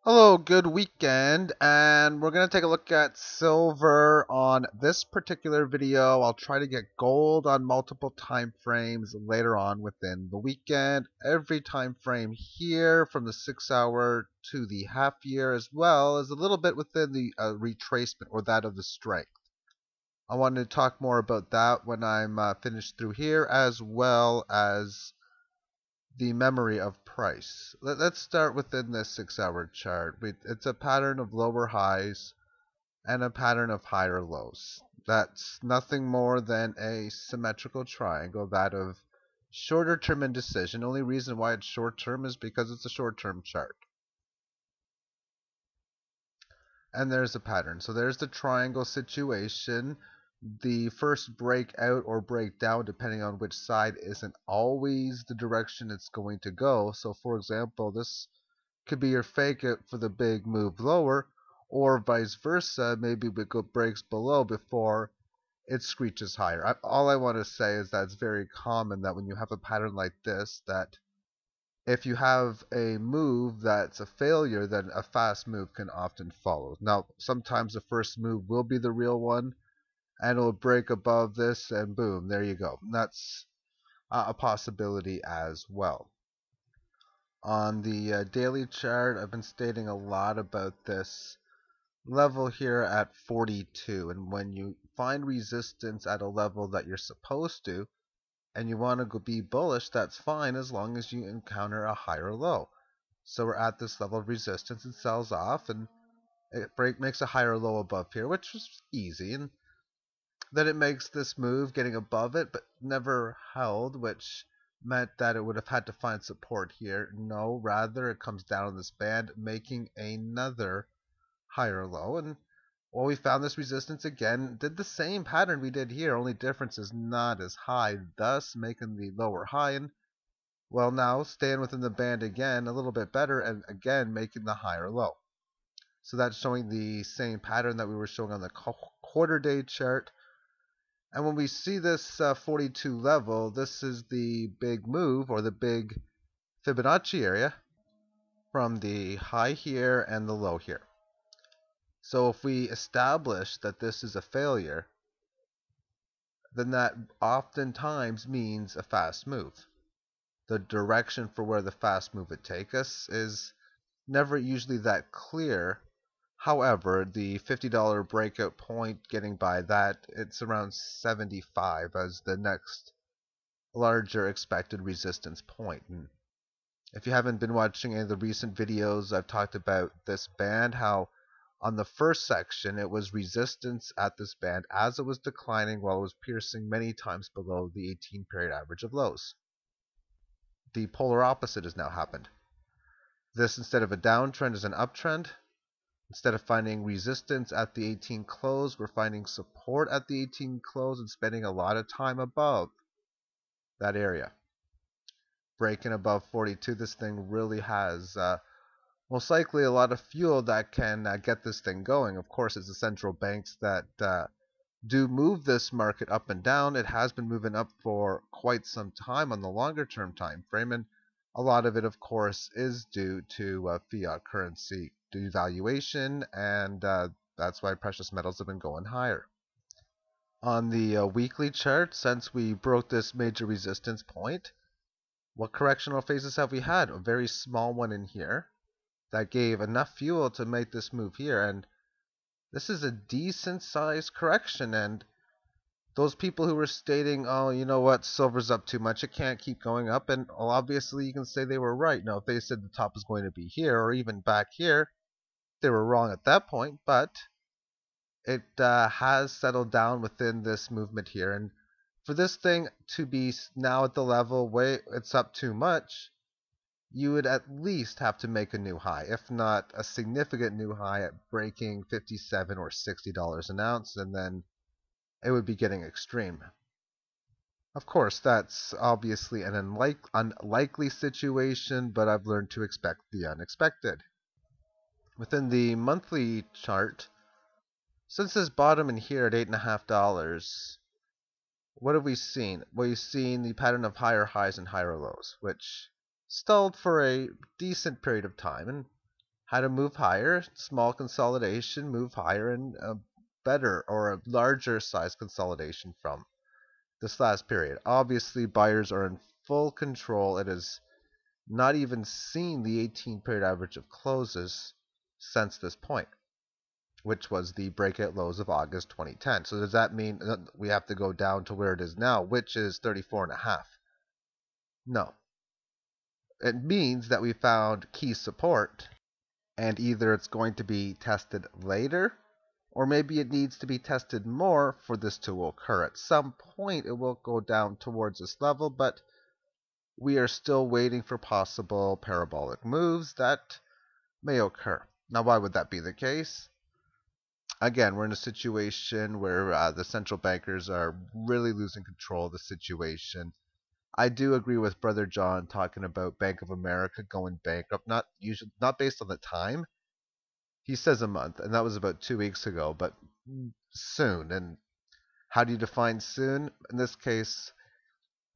Hello, good weekend, and we're going to take a look at silver on this particular video. I'll try to get gold on multiple time frames later on within the weekend. Every time frame here from the 6 hour to the half year, as well as a little bit within the retracement or that of the strength. I wanted to talk more about that when I'm finished through here, as well as the memory of price. Let's start within this 6 hour chart. It's a pattern of lower highs and a pattern of higher lows. That's nothing more than a symmetrical triangle, that of shorter term indecision. Only reason why it's short term is because it's a short term chart. And there's a pattern. So there's the triangle situation. The first breakout or breakdown, depending on which side, isn't always the direction it's going to go. So for example, this could be your fake out for the big move lower, or vice versa. Maybe it breaks below before it screeches higher. All I want to say is that it's very common that when you have a pattern like this, that if you have a move that's a failure, then a fast move can often follow. Now, sometimes the first move will be the real one, and it'll break above this, and boom, there you go. That's a possibility as well. On the daily chart, I've been stating a lot about this level here at 42, and when you find resistance at a level that you're supposed to, and you want to be bullish, that's fine as long as you encounter a higher low. So we're at this level of resistance, it sells off, and it makes a higher low above here, which is easy, and then it makes this move getting above it, but never held, which meant that it would have had to find support here. No, rather it comes down in this band, making another higher low, and well, we found this resistance again, did the same pattern we did here, only difference is not as high, thus making the lower high, and well, now staying within the band again, a little bit better, and again making the higher low. So that's showing the same pattern that we were showing on the quarter day chart. And when we see this 42 level, this is the big move, or the big Fibonacci area, from the high here and the low here. So if we establish that this is a failure, then that oftentimes means a fast move. The direction for where the fast move would take us is never usually that clear. However, the $50 breakout point, getting by that, it's around 75 as the next larger expected resistance point. And if you haven't been watching any of the recent videos, I've talked about this band, how on the first section it was resistance at this band as it was declining while it was piercing many times below the 18-period average of lows. The polar opposite has now happened. This, instead of a downtrend, is an uptrend. Instead of finding resistance at the 18 close, we're finding support at the 18 close and spending a lot of time above that area. Breaking above 42, this thing really has most likely a lot of fuel that can get this thing going. Of course, it's the central banks that do move this market up and down. It has been moving up for quite some time on the longer term time frame, and a lot of it, of course, is due to fiat currency devaluation, and that's why precious metals have been going higher. On the weekly chart, since we broke this major resistance point, what correctional phases have we had? A very small one in here that gave enough fuel to make this move here, and this is a decent sized correction. And those people who were stating, oh, you know what, silver's up too much, it can't keep going up, and well, obviously you can say they were right. Now, if they said the top is going to be here or even back here, they were wrong at that point, but it has settled down within this movement here. And for this thing to be now at the level where it's up too much, you would at least have to make a new high, if not a significant new high at breaking $57 or $60 an ounce, and then it would be getting extreme. Of course, that's obviously an unlikely situation, but I've learned to expect the unexpected. Within the monthly chart, since this bottom in here at $8.50, what have we seen? We've seen the pattern of higher highs and higher lows, which stalled for a decent period of time, and had to move higher, small consolidation, move higher, and a better or a larger size consolidation from this last period. Obviously, buyers are in full control. It has not even seen the 18-period average of closes since this point, which was the breakout lows of August 2010. So does that mean that we have to go down to where it is now, which is 34.5? No. It means that we found key support, and either it's going to be tested later, or maybe it needs to be tested more for this to occur. At some point, it will go down towards this level, but we are still waiting for possible parabolic moves that may occur. Now, why would that be the case? Again, we're in a situation where the central bankers are really losing control of the situation. I do agree with Brother John talking about Bank of America going bankrupt, not based on the time. He says a month, and that was about 2 weeks ago, but soon. And how do you define soon? In this case,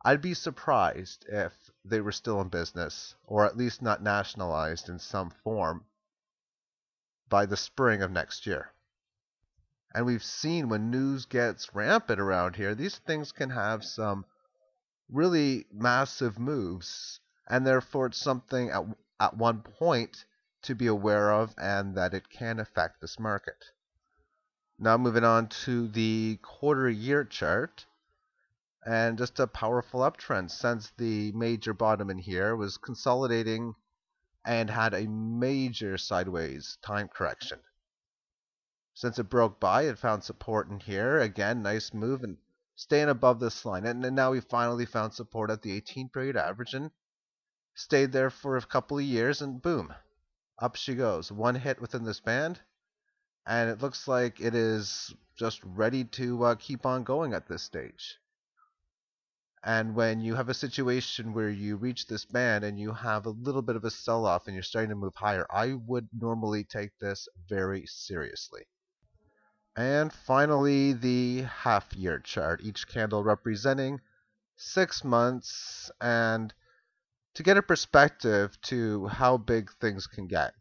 I'd be surprised if they were still in business, or at least not nationalized in some form, by the spring of next year. And we've seen when news gets rampant around here, these things can have some really massive moves, and therefore it's something at one point to be aware of, and that it can affect this market. Now moving on to the quarter-year chart, and just a powerful uptrend since the major bottom in here was consolidating and had a major sideways time correction. Since it broke by, it found support in here. Again, nice move and staying above this line. And now we finally found support at the 18-period average and stayed there for a couple of years, and boom, up she goes. One hit within this band, and it looks like it is just ready to keep on going at this stage. And when you have a situation where you reach this band and you have a little bit of a sell-off and you're starting to move higher, I would normally take this very seriously. And finally, the half-year chart, each candle representing 6 months, and to get a perspective to how big things can get.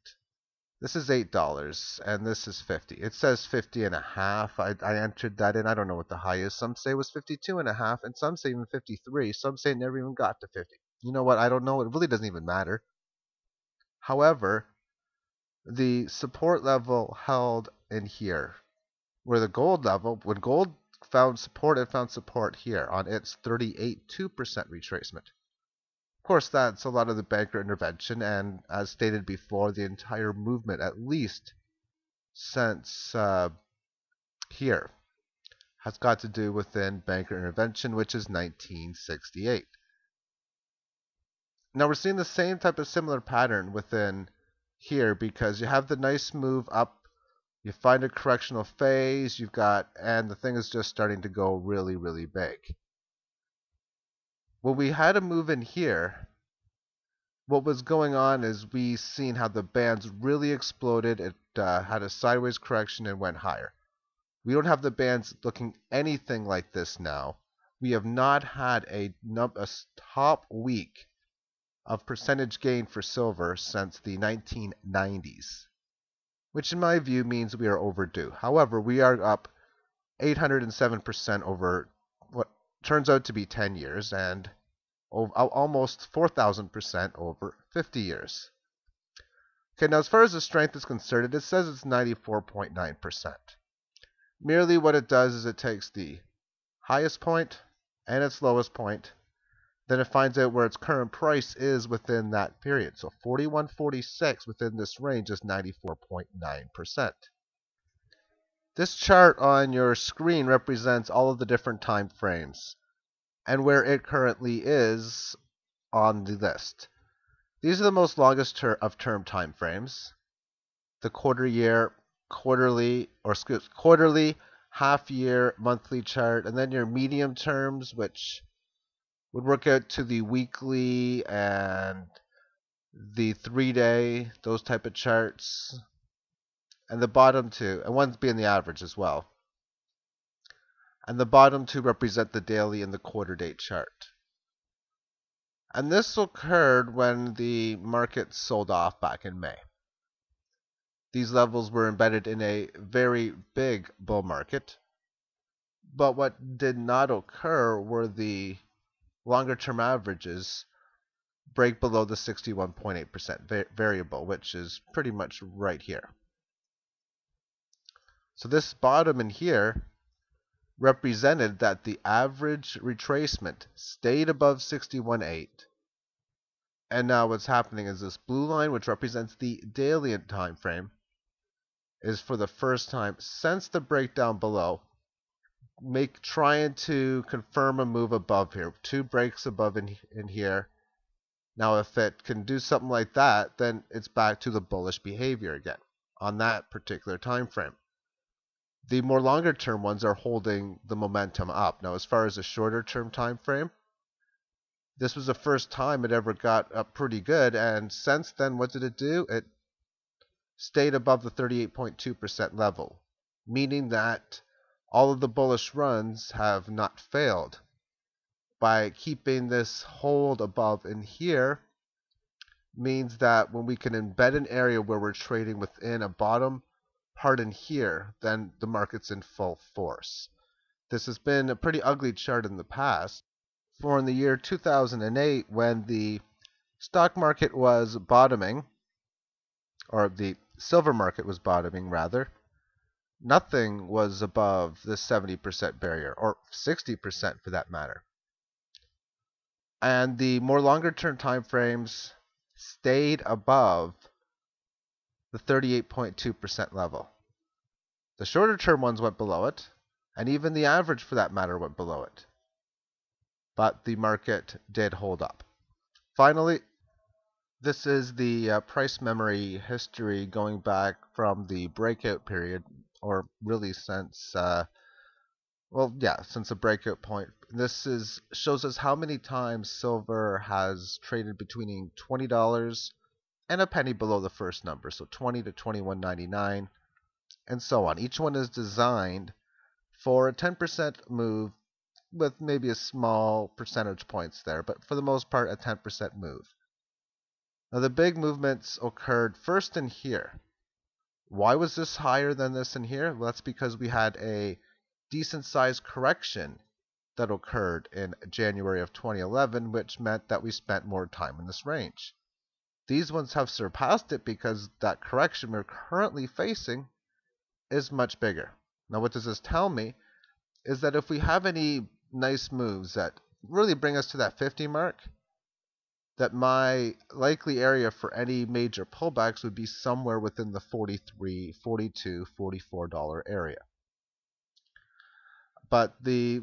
This is $8 and this is 50. It says 50.5. I entered that in. I don't know what the high is. Some say it was 52.5, and some say even 53. Some say it never even got to 50. You know what? I don't know. It really doesn't even matter. However, the support level held in here, where the gold level, when gold found support, it found support here on its 38.2% retracement. Of course, that's a lot of the banker intervention, and as stated before, the entire movement, at least since here, has got to do within banker intervention, which is 1968. Now we're seeing the same type of similar pattern within here, because you have the nice move up, you find a correctional phase, and the thing is just starting to go really, really big. When we had a move in here, what was going on is we seen how the bands really exploded. It had a sideways correction and went higher. We don't have the bands looking anything like this now. We have not had a top week of percentage gain for silver since the 1990s, which in my view means we are overdue. However, we are up 807% over what turns out to be 10 years, and almost 4,000% over 50 years. Okay, now as far as the strength is concerned, it says it's 94.9%. Merely what it does is it takes the highest point and its lowest point, then it finds out where its current price is within that period. So 41.46 within this range is 94.9%. This chart on your screen represents all of the different time frames and where it currently is on the list. These are the most longest of term time frames. The quarterly, half year, monthly chart, and then your medium terms, which would work out to the weekly and the 3-day, those type of charts. And the bottom two, and one's being the average as well. And the bottom two represent the daily and the quarter date chart. And this occurred when the market sold off back in May. These levels were embedded in a very big bull market. But what did not occur were the longer term averages break below the 61.8% variable, which is pretty much right here. So this bottom in here represented that the average retracement stayed above 61.8. And now what's happening is this blue line, which represents the daily time frame, is for the first time since the breakdown below, trying to confirm a move above here. 2 breaks above in here. Now if it can do something like that, then it's back to the bullish behavior again on that particular time frame. The more longer term ones are holding the momentum up. Now as far as a shorter term time frame, this was the first time it ever got up pretty good, and since then what did it do? It stayed above the 38.2% level, meaning that all of the bullish runs have not failed. By keeping this hold above in here means that when we can embed an area where we're trading within a bottom part in here, then the market's in full force. This has been a pretty ugly chart in the past. For in the year 2008, when the stock market was bottoming, or the silver market was bottoming rather, nothing was above the 70% barrier, or 60% for that matter. And the more longer term time frames stayed above the 38.2% level. The shorter term ones went below it, and even the average for that matter went below it. But the market did hold up. Finally, this is the price memory history going back from the breakout period, or really since since the breakout point. This shows us how many times silver has traded between $20 and a penny below the first number, so 20 to 21.99, and so on. Each one is designed for a 10% move with maybe a small percentage points there, but for the most part a 10% move. Now the big movements occurred first in here. Why was this higher than this in here? Well, that's because we had a decent sized correction that occurred in January of 2011, which meant that we spent more time in this range. These ones have surpassed it because that correction we're currently facing is much bigger. Now what does this tell me is that if we have any nice moves that really bring us to that 50 mark, that my likely area for any major pullbacks would be somewhere within the $43, $42, $44 area. But the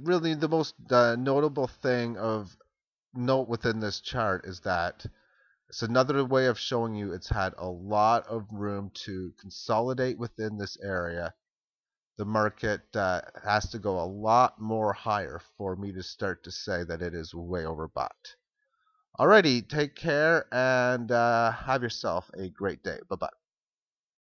most notable thing of note within this chart is that it's another way of showing you it's had a lot of room to consolidate within this area. The market has to go a lot more higher for me to start to say that it is way overbought. Alrighty, take care and have yourself a great day. Bye-bye.